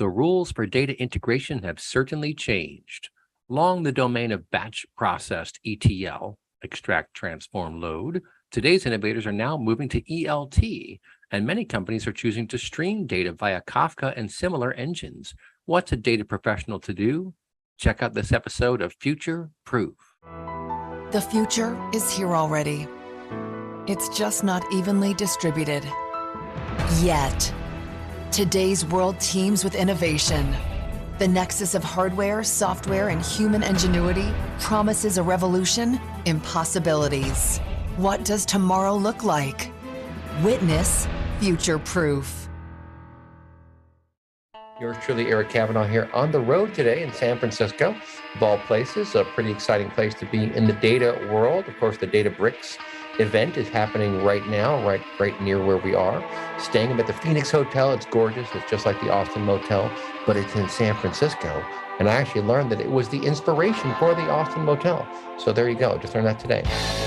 The rules for data integration have certainly changed. Long the domain of batch processed ETL, extract, transform, load, today's innovators are now moving to ELT, and many companies are choosing to stream data via Kafka and similar engines. What's a data professional to do? Check out this episode of Future Proof. The future is here already. It's just not evenly distributed. Yet. Today's world teems with innovation. The nexus of hardware, software, and human ingenuity promises a revolution in possibilities. What does tomorrow look like? Witness Future Proof. Yours truly, Eric Kavanagh, here on the road today in San Francisco, of all places. A pretty exciting place to be in the data world. Of course, the Databricks event is happening right now, right near where we are. Staying at the Phoenix Hotel. It's gorgeous. It's just like the Austin Motel, but it's in San Francisco. And I actually learned that it was the inspiration for the Austin Motel. So there you go. Just learned that today.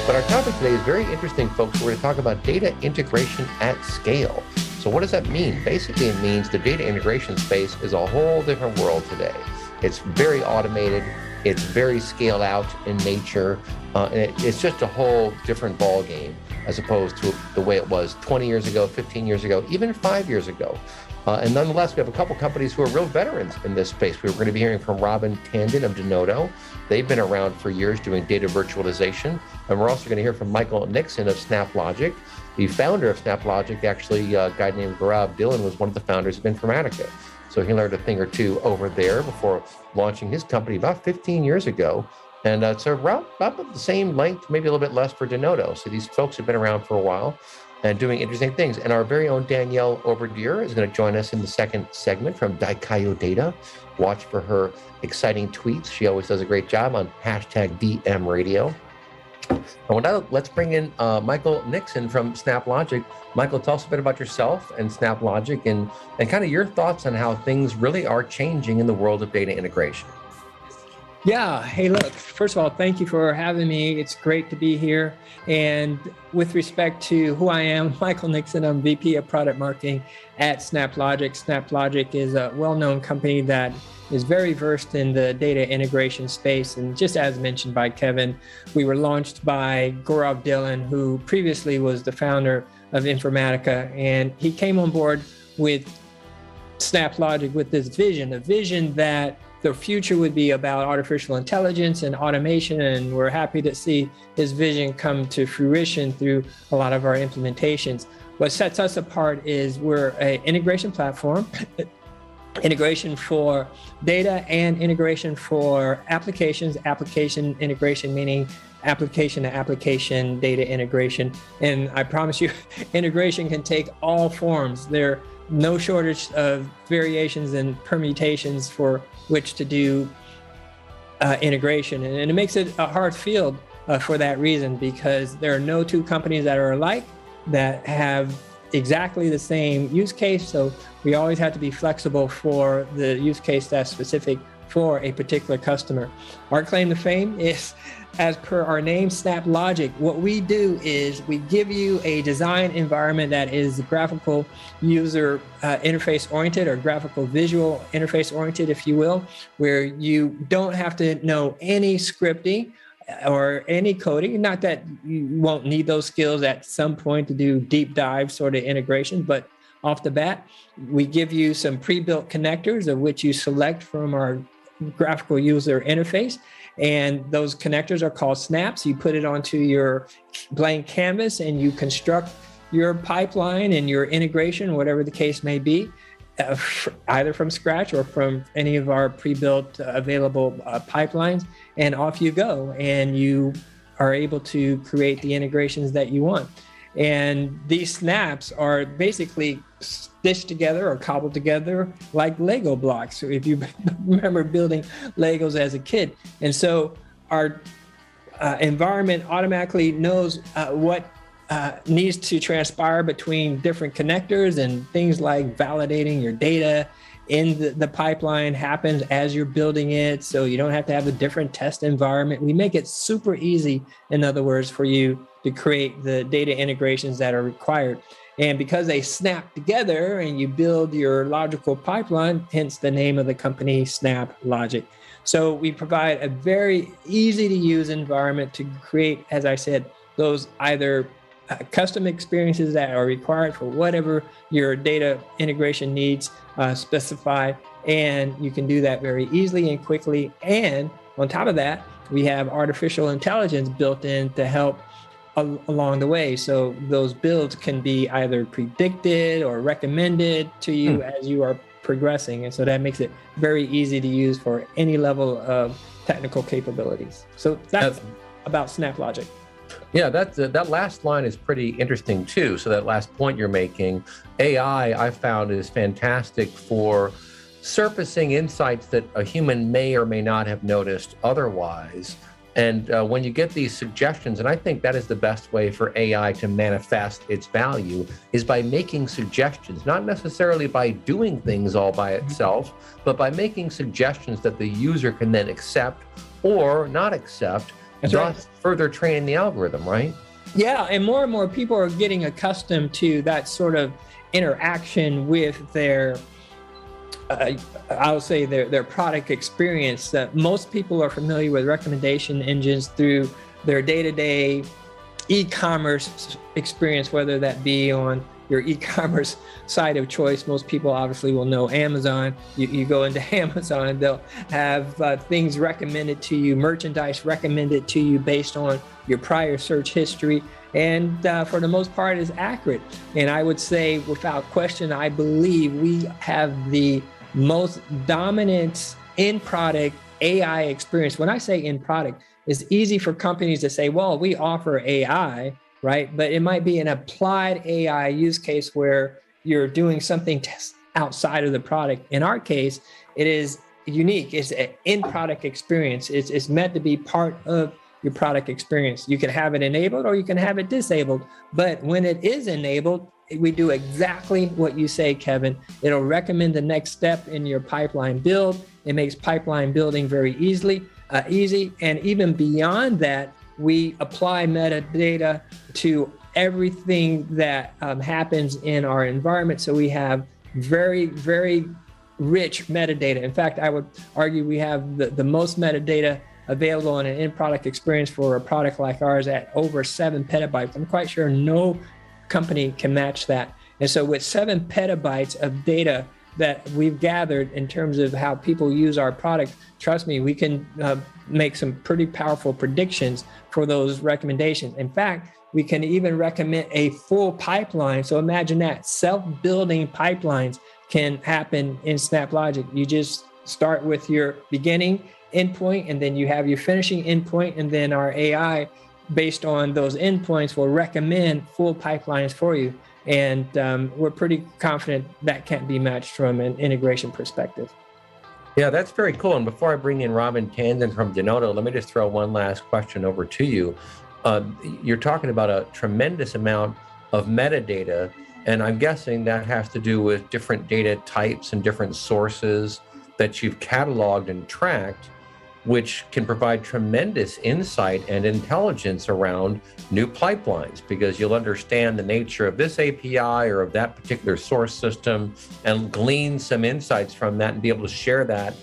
But our topic today is very interesting, folks. We're going to talk about data integration at scale. So what does that mean? Basically, it means the data integration space is a whole different world today. It's very automated. It's very scaled out in nature. And it's just a whole different ball game as opposed to the way it was 20 years ago, 15 years ago, even 5 years ago. And nonetheless, we have a couple companies who are real veterans in this space. We're going to be hearing from Robin Tandon of Denodo. They've been around for years doing data virtualization. And we're also going to hear from Michael Nixon of SnapLogic, the founder of SnapLogic. Actually, a guy named Gaurav Dhillon was one of the founders of Informatica. So he learned a thing or two over there before launching his company about 15 years ago. And it's about the same length, maybe a little bit less for Denodo. So these folks have been around for a while and doing interesting things. And our very own Danielle Overdier is going to join us in the second segment from Daikayo Data. Watch for her exciting tweets. She always does a great job on hashtag DM Radio. And now let's bring in Michael Nixon from SnapLogic. Michael, tell us a bit about yourself and SnapLogic and kind of your thoughts on how things really are changing in the world of data integration. Yeah. Hey, look, first of all, thank you for having me. It's great to be here. And with respect to who I am, Michael Nixon, I'm VP of Product Marketing at SnapLogic. SnapLogic is a well-known company that is very versed in the data integration space. And just as mentioned by Kevin, we were launched by Gaurav Dhillon, who previously was the founder of Informatica. And he came on board with SnapLogic with this vision, a vision that the future would be about artificial intelligence and automation, and we're happy to see his vision come to fruition through a lot of our implementations. What sets us apart is we're an integration platform, integration for data and integration for applications, application integration, meaning application to application data integration. And I promise you, integration can take all forms. There are no shortage of variations and permutations for which to do integration. And it makes it a hard field for that reason, because there are no two companies that are alike that have exactly the same use case. So we always have to be flexible for the use case that's specific for a particular customer. Our claim to fame is, as per our name, SnapLogic. What we do is we give you a design environment that is graphical user interface oriented, or graphical visual interface oriented, if you will, where you don't have to know any scripting or any coding. Not that you won't need those skills at some point to do deep dive sort of integration, but off the bat, we give you some pre-built connectors of which you select from our graphical user interface. And those connectors are called snaps. You put it onto your blank canvas and you construct your pipeline and your integration, whatever the case may be, either from scratch or from any of our pre-built available pipelines. And off you go. And you are able to create the integrations that you want. And these snaps are basically stitched together or cobbled together like Lego blocks. So if you remember building Legos as a kid. And so our environment automatically knows what needs to transpire between different connectors, and things like validating your data in the pipeline happens as you're building it. So you don't have to have a different test environment. We make it super easy, in other words, for you to create the data integrations that are required. And because they snap together and you build your logical pipeline, hence the name of the company, Snap Logic. So we provide a very easy to use environment to create, as I said, those either custom experiences that are required for whatever your data integration needs specify. And you can do that very easily and quickly. And on top of that, we have artificial intelligence built in to help along the way. So those builds can be either predicted or recommended to you as you are progressing. And so that makes it very easy to use for any level of technical capabilities. So that's about Snap Logic. Yeah, that last line is pretty interesting too. So that last point you're making, AI, I found, is fantastic for surfacing insights that a human may or may not have noticed otherwise. And when you get these suggestions, and I think that is the best way for AI to manifest its value, is by making suggestions, not necessarily by doing things all by itself, but by making suggestions that the user can then accept or not accept, thus further training the algorithm, right? Yeah, and more people are getting accustomed to that sort of interaction with their I'll say their product experience. Most people are familiar with recommendation engines through their day-to-day e-commerce experience, whether that be on your e-commerce site of choice. Most people obviously will know Amazon. You go into Amazon, they'll have things recommended to you, merchandise recommended to you based on your prior search history. And for the most part is accurate. And I would say without question, I believe we have the most dominant in-product AI experience. When I say in-product, it's easy for companies to say, well, we offer AI, right? But it might be an applied AI use case where you're doing something outside of the product. In our case, it is unique. It's an in-product experience. It's meant to be part of your product experience. You can have it enabled or you can have it disabled. But when it is enabled, we do exactly what you say, Kevin. It'll recommend the next step in your pipeline build. It makes pipeline building very easy. And even beyond that, we apply metadata to everything that happens in our environment. So we have very, very rich metadata. In fact, I would argue we have the most metadata available in an in-product experience for a product like ours at over 7 petabytes. I'm quite sure no company can match that. And so with 7 petabytes of data that we've gathered in terms of how people use our product, trust me, we can make some pretty powerful predictions for those recommendations. In fact, we can even recommend a full pipeline. So imagine that, self-building pipelines can happen in SnapLogic. You just start with your beginning endpoint, and then you have your finishing endpoint, and then our AI, based on those endpoints, will recommend full pipelines for you. And we're pretty confident that can't be matched from an integration perspective. Yeah, that's very cool. And before I bring in Robin Tandon from Denodo, let me just throw one last question over to you. You're talking about a tremendous amount of metadata, and I'm guessing that has to do with different data types and different sources that you've cataloged and tracked, which can provide tremendous insight and intelligence around new pipelines, because you'll understand the nature of this API or of that particular source system and glean some insights from that and be able to share that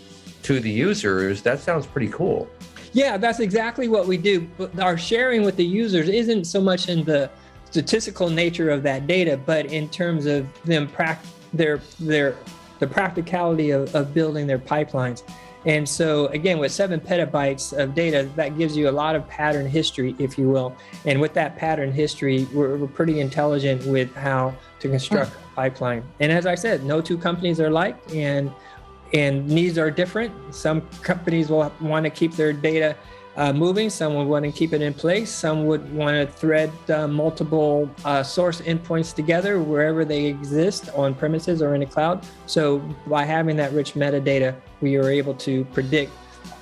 to the users. That sounds pretty cool. Yeah, that's exactly what we do. But our sharing with the users isn't so much in the statistical nature of that data, but in terms of them the practicality of building their pipelines. And so again, with 7 petabytes of data, that gives you a lot of pattern history, if you will. And with that pattern history, we're pretty intelligent with how to construct a pipeline. And as I said, no two companies are alike, and needs are different. Some companies will want to keep their data moving. Some would want to keep it in place. Some would want to thread multiple source endpoints together wherever they exist, on premises or in the cloud. So by having that rich metadata, we are able to predict,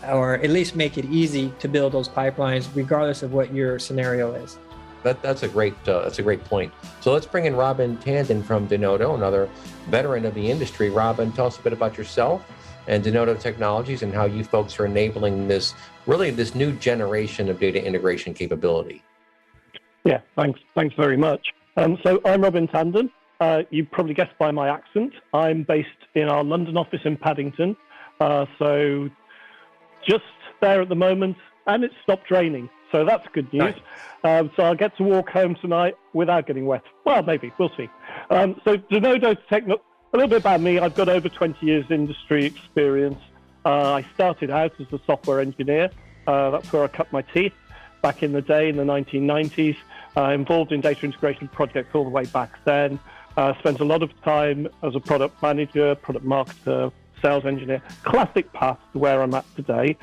or at least make it easy to build those pipelines, regardless of what your scenario is. That's a great point. So let's bring in Robin Tandon from Denodo, another veteran of the industry. Robin, tell us a bit about yourself and Denodo Technologies and how you folks are enabling this new generation of data integration capability. Yeah, thanks very much. So I'm Robin Tandon. You probably guessed by my accent. I'm based in our London office in Paddington. So just there at the moment, and it's stopped raining. So that's good news. Nice. So I'll get to walk home tonight without getting wet. Well, maybe. We'll see. So Denodo a little bit about me. I've got over 20 years industry experience. I started out as a software engineer. That's where I cut my teeth back in the day in the 1990s. Involved in data integration projects all the way back then. Spent a lot of time as a product manager, product marketer, sales engineer. Classic path to where I'm at today.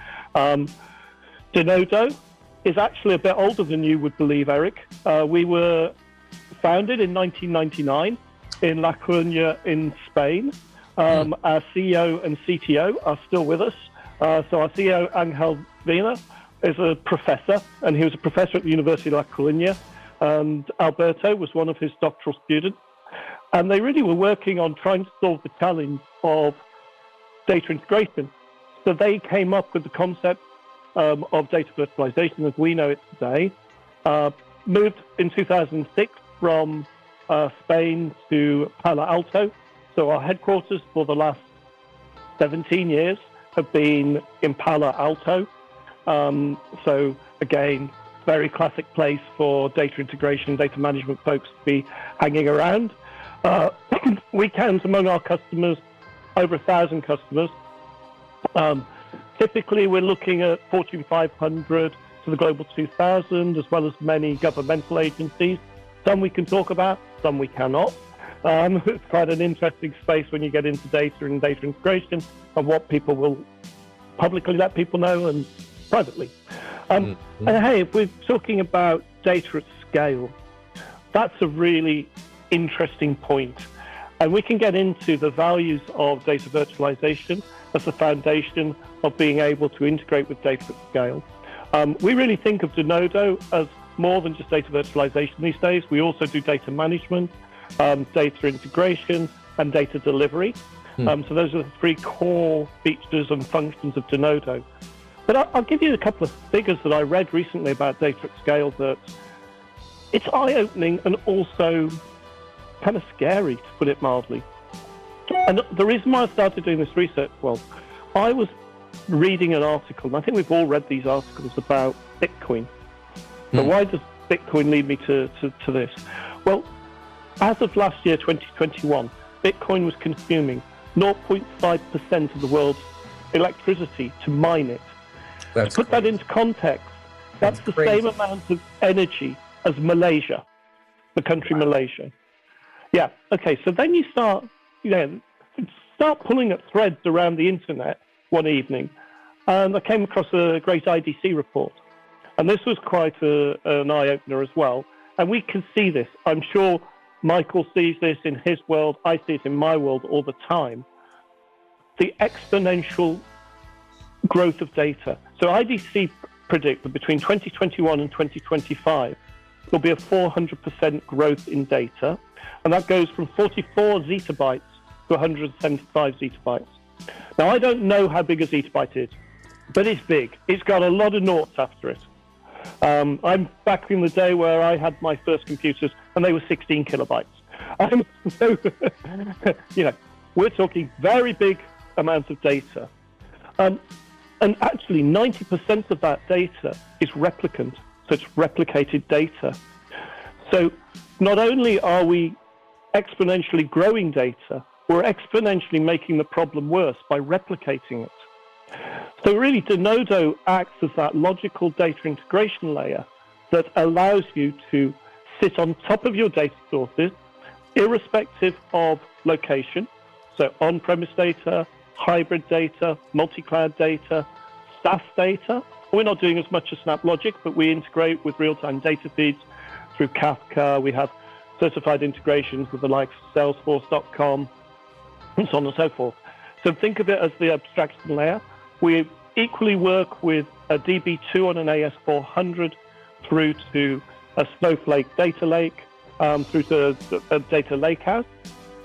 Denodo is actually a bit older than you would believe, Eric. We were founded in 1999 in La Coruña in Spain. Our CEO and CTO are still with us. So our CEO, Angel Vina, is a professor, and he was a professor at the University of La Coruña. And Alberto was one of his doctoral students. And they really were working on trying to solve the challenge of data integration. So they came up with the concept of data virtualization as we know it today. Moved in 2006 from Spain to Palo Alto. So our headquarters for the last 17 years have been in Palo Alto. So again, very classic place for data integration, data management folks to be hanging around. We count among our customers over 1,000 customers. Typically, we're looking at Fortune 500 to the Global 2000, as well as many governmental agencies. Some we can talk about, some we cannot. It's quite an interesting space when you get into data and data integration and what people will publicly let people know and privately. And hey, if we're talking about data at scale, that's a really interesting point. And we can get into the values of data virtualization as the foundation of being able to integrate with data at scale. We really think of Denodo as more than just data virtualization these days. We also do data management, data integration, and data delivery. So those are the three core features and functions of Denodo. But I'll give you a couple of figures that I read recently about data at scale that it's eye-opening and also kind of scary, to put it mildly. And the reason why I started doing this research, well, I was reading an article, and I think we've all read these articles about Bitcoin. So why does Bitcoin lead me to this? Well, as of last year, 2021, Bitcoin was consuming 0.5% of the world's electricity to mine it. That's to put that into context, that's the crazy. same amount of energy as Malaysia, the country Malaysia. Yeah, okay, so then you start pulling at threads around the internet one evening, and I came across a great IDC report. And this was quite an eye-opener as well. And we can see this. I'm sure Michael sees this in his world. I see it in my world all the time. The exponential growth of data. So IDC predict that between 2021 and 2025, there'll be a 400% growth in data. And that goes from 44 zettabytes to 175 zettabytes. Now, I don't know how big a zettabyte is, but it's big. It's got a lot of noughts after it. I'm back in the day where I had my first computers, and they were 16 kilobytes. So, we're talking very big amounts of data. And actually, 90% of that data is replicant, so it's replicated data. So not only are we exponentially growing data, we're exponentially making the problem worse by replicating it. So really, Denodo acts as that logical data integration layer that allows you to sit on top of your data sources, irrespective of location. So on-premise data, hybrid data, multi-cloud data, SaaS data. We're not doing as much as SnapLogic, but we integrate with real-time data feeds through Kafka. We have certified integrations with the likes of Salesforce.com, and so on and so forth. So think of it as the abstraction layer. We equally work with a DB2 on an AS400 through to a Snowflake data lake, through to a data lakehouse.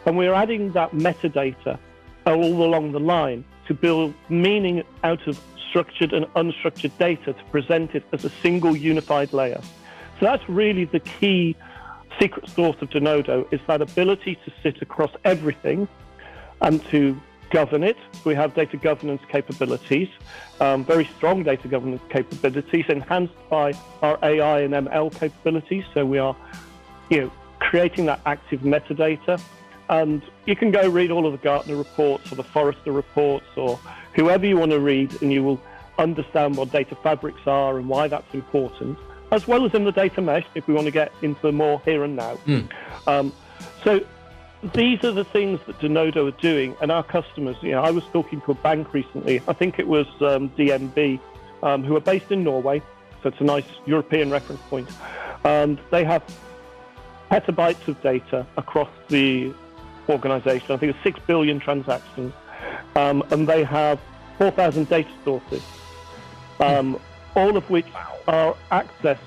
And we're adding that metadata all along the line to build meaning out of structured and unstructured data to present it as a single unified layer. So that's really the key secret sauce of Denodo is that ability to sit across everything and to govern it. We have data governance capabilities, very strong data governance capabilities, enhanced by our AI and ML capabilities. So we are, creating that active metadata. And you can go read all of the Gartner reports or the Forrester reports or whoever you want to read, and you will understand what data fabrics are and why that's important, as well as in the data mesh, if we want to get into more here and now. So these are the things that Denodo are doing, and our customers, I was talking to a bank recently, I think it was DNB, who are based in Norway, so it's a nice European reference point, and they have petabytes of data across the organization. I think it's 6 billion transactions, and they have 4,000 data sources, all of which are accessed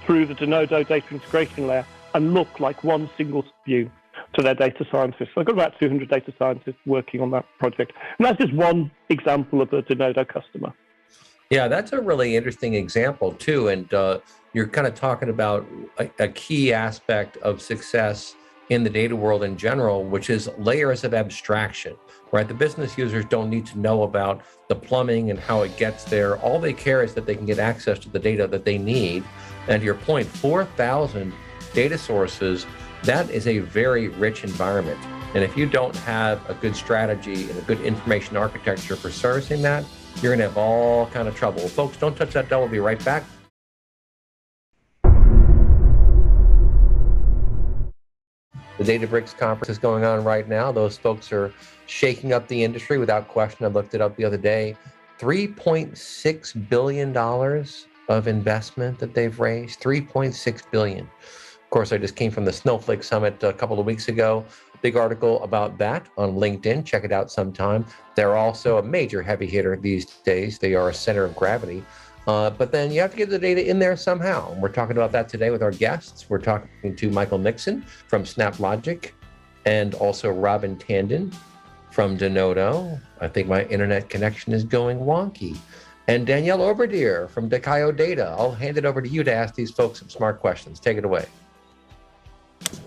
through the Denodo data integration layer and look like one single view to their data scientists. So I've got about 200 data scientists working on that project. And that's just one example of a Denodo customer. Yeah, that's a really interesting example too. And you're kind of talking about a key aspect of success in the data world in general, which is layers of abstraction, right? The business users don't need to know about the plumbing and how it gets there. All they care is that they can get access to the data that they need. And to your point, 4,000 data sources, that is a very rich environment. And if you don't have a good strategy and a good information architecture for servicing that, you're going to have all kind of trouble. Folks, don't touch that dial. We'll be right back. The Databricks conference is going on right now. Those folks are shaking up the industry without question. I looked it up the other day. $3.6 billion of investment that they've raised, $3.6 billion. Of course, I just came from the Snowflake Summit a couple of weeks ago. Big article about that on LinkedIn. Check it out sometime. They're also a major heavy hitter these days. They are a center of gravity. But then you have to get the data in there somehow. And we're talking about that today with our guests. We're talking to Michael Nixon from SnapLogic and also Robin Tandon from Denodo. I think my internet connection is going wonky. And Danielle Oberdier from Dakayo Data. I'll hand it over to you to ask these folks some smart questions. Take it away.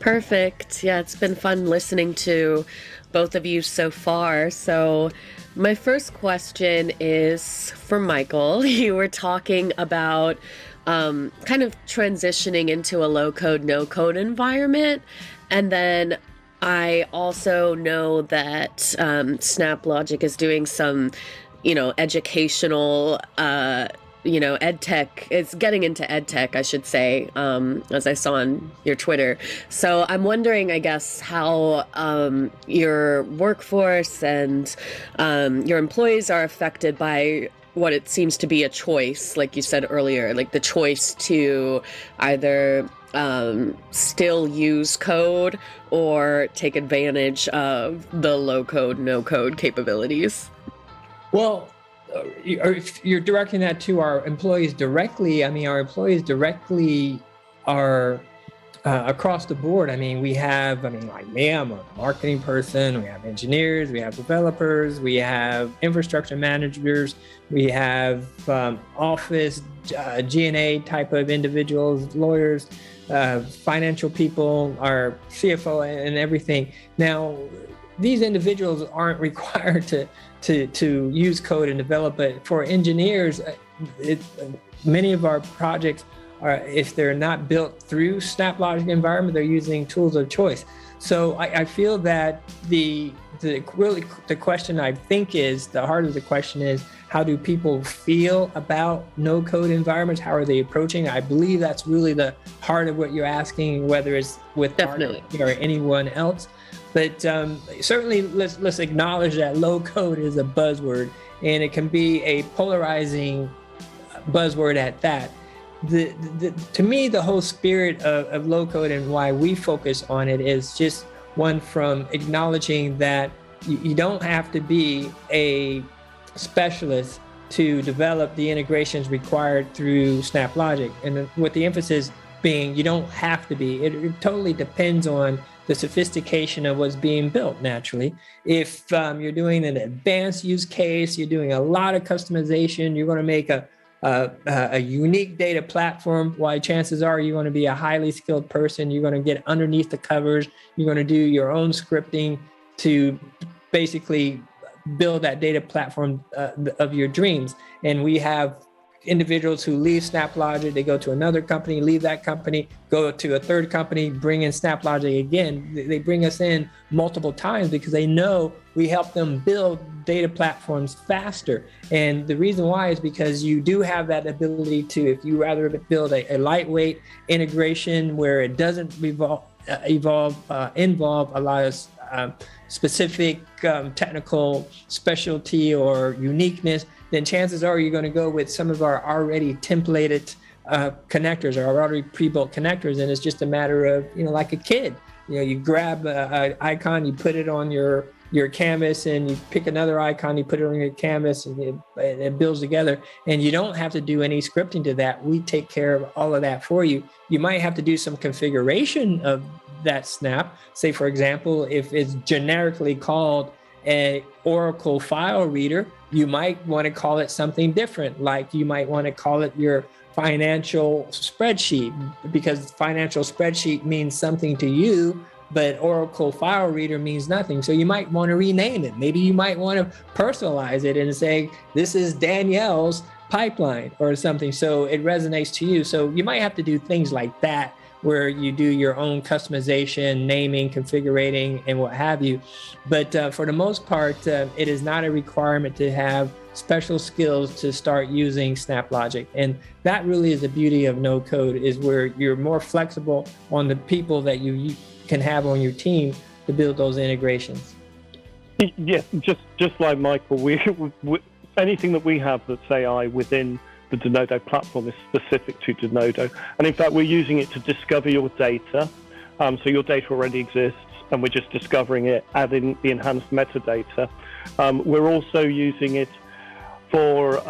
Perfect. Yeah, it's been fun listening to both of you so far. So my first question is for Michael. You were talking about kind of transitioning into a low-code, no-code environment. And then I also know that SnapLogic is doing some, educational ed tech. It's getting into ed tech, I should say, as I saw on your Twitter. So I'm wondering, I guess, how your workforce and your employees are affected by what it seems to be a choice, like you said earlier, like the choice to either still use code or take advantage of the low code, no code capabilities. Well, if you're directing that to our employees directly, our employees directly are across the board. We have, like me, I'm a marketing person, we have engineers, we have developers, we have infrastructure managers, we have office, G&A type of individuals, lawyers, financial people, our CFO and everything. Now, these individuals aren't required to use code and develop it. For engineers, many of our projects are, if they're not built through SnapLogic environment, they're using tools of choice. So I feel that the question, I think, is the heart of the question is, how do people feel about no code environments? How are they approaching? I believe that's really the heart of what you're asking, whether it's with Definitely or anyone else. But certainly, let's acknowledge that low code is a buzzword, and it can be a polarizing buzzword at that. To me, the whole spirit of low code and why we focus on it is just one from acknowledging that you don't have to be a specialist to develop the integrations required through SnapLogic, and with the emphasis being you don't have to be. It totally depends on the sophistication of what's being built naturally. If you're doing an advanced use case, you're doing a lot of customization, you're going to make a a unique data platform. Why chances are you're going to be a highly skilled person. You're going to get underneath the covers. You're going to do your own scripting to basically build that data platform of your dreams. And we have individuals who leave SnapLogic, they go to another company, leave that company, go to a third company, bring in SnapLogic again. They bring us in multiple times because they know we help them build data platforms faster. And the reason why is because you do have that ability to, if you rather build a lightweight integration where it doesn't involve a lot of specific technical specialty or uniqueness, then chances are you're going to go with some of our already templated connectors or already pre-built connectors. And it's just a matter of, like a kid, you grab an icon, you put it on your canvas, and you pick another icon, you put it on your canvas, and it builds together. And you don't have to do any scripting to that. We take care of all of that for you. You might have to do some configuration of that snap. Say, for example, if it's generically called an Oracle file reader, you might want to call it something different. Like you might want to call it your financial spreadsheet, because financial spreadsheet means something to you, but Oracle file reader means nothing. So you might want to rename it. Maybe you might want to personalize it and say, this is Danielle's pipeline or something. So it resonates to you. So you might have to do things like that, where you do your own customization, naming, configuring, and what have you. But for the most part, it is not a requirement to have special skills to start using SnapLogic. And that really is the beauty of no code, is where you're more flexible on the people that you can have on your team to build those integrations. Yes, just like Michael, we anything that we have that's AI within the Denodo platform is specific to Denodo. And in fact, we're using it to discover your data. So your data already exists, and we're just discovering it, adding the enhanced metadata. We're also using it for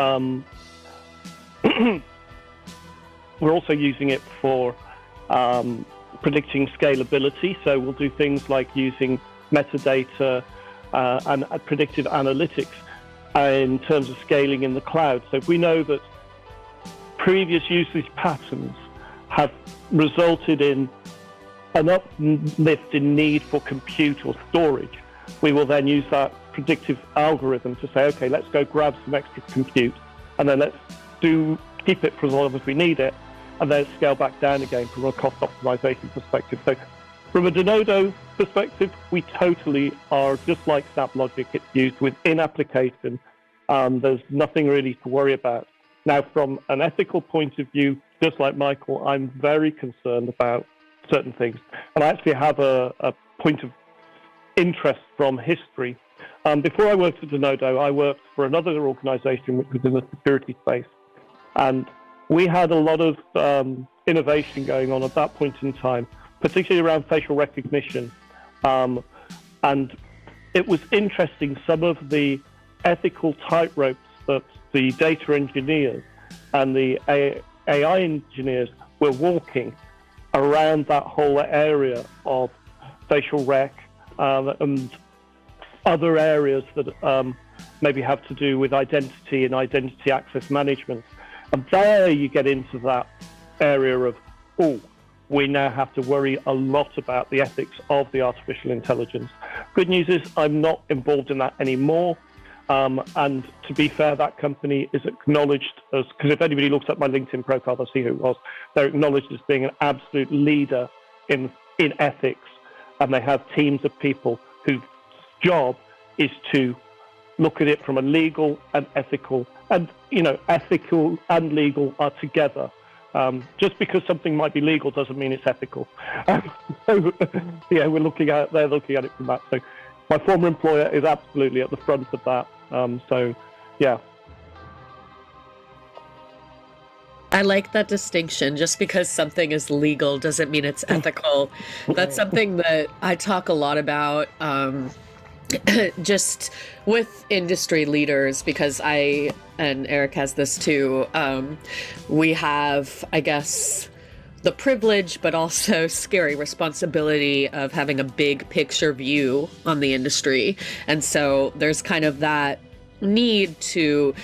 predicting scalability. So we'll do things like using metadata and predictive analytics in terms of scaling in the cloud. So if we know that previous usage patterns have resulted in an uplift in need for compute or storage, we will then use that predictive algorithm to say, okay, let's go grab some extra compute, and then let's keep it for as long as we need it, and then scale back down again from a cost optimization perspective. So from a Denodo perspective, we totally are just like SnapLogic. It's used within application. There's nothing really to worry about. Now, from an ethical point of view, just like Michael, I'm very concerned about certain things. And I actually have a point of interest from history. Before I worked at Denodo, I worked for another organization which was in the security space. And we had a lot of innovation going on at that point in time, particularly around facial recognition. And it was interesting, some of the ethical tightropes that the data engineers and the AI engineers were walking around that whole area of facial rec and other areas that maybe have to do with identity and identity access management. And there you get into that area of, we now have to worry a lot about the ethics of the artificial intelligence. Good news is I'm not involved in that anymore. And to be fair, that company is acknowledged as, because if anybody looks at my LinkedIn profile, they'll see who it was. They're acknowledged as being an absolute leader in ethics. And they have teams of people whose job is to look at it from a legal and ethical, and ethical and legal are together. Just because something might be legal doesn't mean it's ethical. So they're looking at it from that. So my former employer is absolutely at the front of that. I like that distinction. Just because something is legal doesn't mean it's ethical. That's something that I talk a lot about, just with industry leaders, because I, and Eric has this too, we have, I guess, the privilege, but also scary responsibility of having a big picture view on the industry. And so there's kind of that need to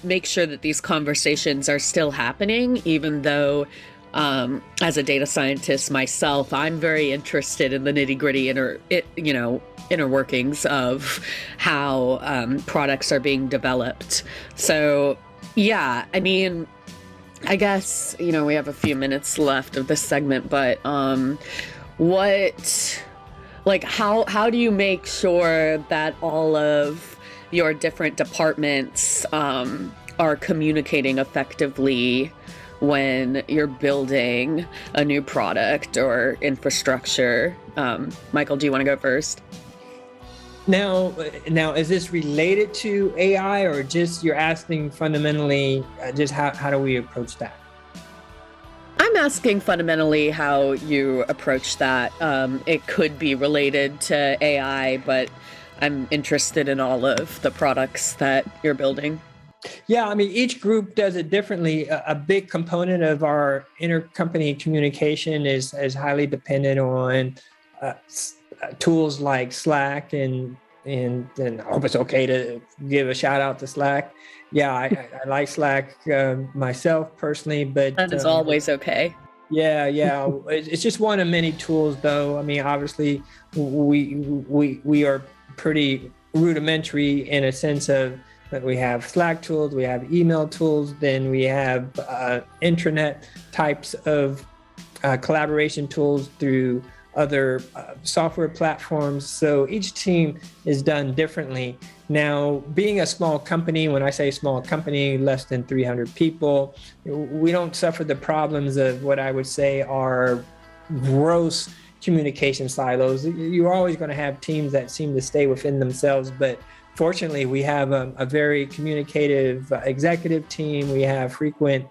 make sure that these conversations are still happening, even though as a data scientist myself, I'm very interested in the nitty-gritty inner workings of how products are being developed. So yeah, I mean, I guess, we have a few minutes left of this segment, but how do you make sure that all of your different departments are communicating effectively when you're building a new product or infrastructure? Michael, do you want to go first? Now, is this related to AI, or just you're asking fundamentally just how do we approach that? I'm asking fundamentally how you approach that. It could be related to AI, but I'm interested in all of the products that you're building. Yeah, I mean, each group does it differently. A big component of our intercompany communication is highly dependent on tools like Slack, and I hope it's okay to give a shout out to Slack. Yeah, I like Slack myself personally, but that is always okay. Yeah, it's just one of many tools, though. I mean, obviously, we are pretty rudimentary in a sense of that we have Slack tools, we have email tools, then we have intranet types of collaboration tools through other software platforms. So each team is done differently. Now, being a small company, when I say small company, less than 300 people, we don't suffer the problems of what I would say are gross communication silos. You're always going to have teams that seem to stay within themselves, but fortunately, we have a very communicative executive team. We have frequent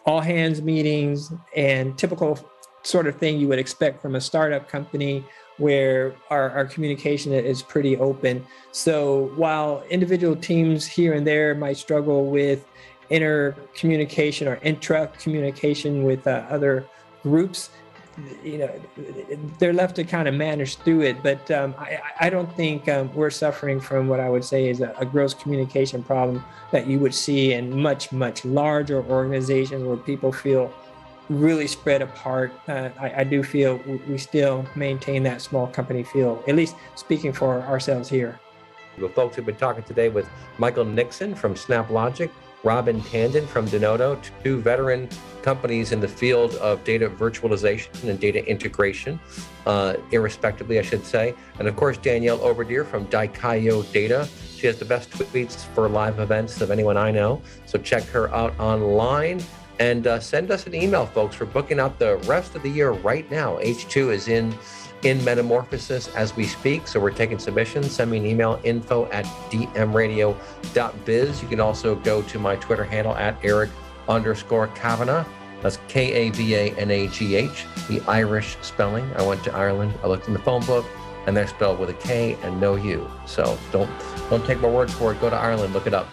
all hands meetings and typical sort of thing you would expect from a startup company, where our communication is pretty open. So while individual teams here and there might struggle with inter communication or intra communication with other groups, they're left to kind of manage through it. But I don't think we're suffering from what I would say is a gross communication problem that you would see in much, much larger organizations where people feel really spread apart. I do feel we still maintain that small company feel, at least speaking for ourselves here. Well, folks, we've been talking today with Michael Nixon from SnapLogic, Robin Tandon from Denodo, two veteran companies in the field of data virtualization and data integration, irrespectively, I should say. And of course, Danielle Overdeer from Daikayo Data. She has the best tweets for live events of anyone I know. So check her out online. And send us an email, folks. We're booking out the rest of the year right now. H2 is in metamorphosis as we speak. So we're taking submissions. Send me an email, info@dmradio.biz. You can also go to my Twitter handle @Eric_Kavanagh. That's Kavanagh, the Irish spelling. I went to Ireland. I looked in the phone book, and they're spelled with a K and no U. So don't take my word for it. Go to Ireland, look it up.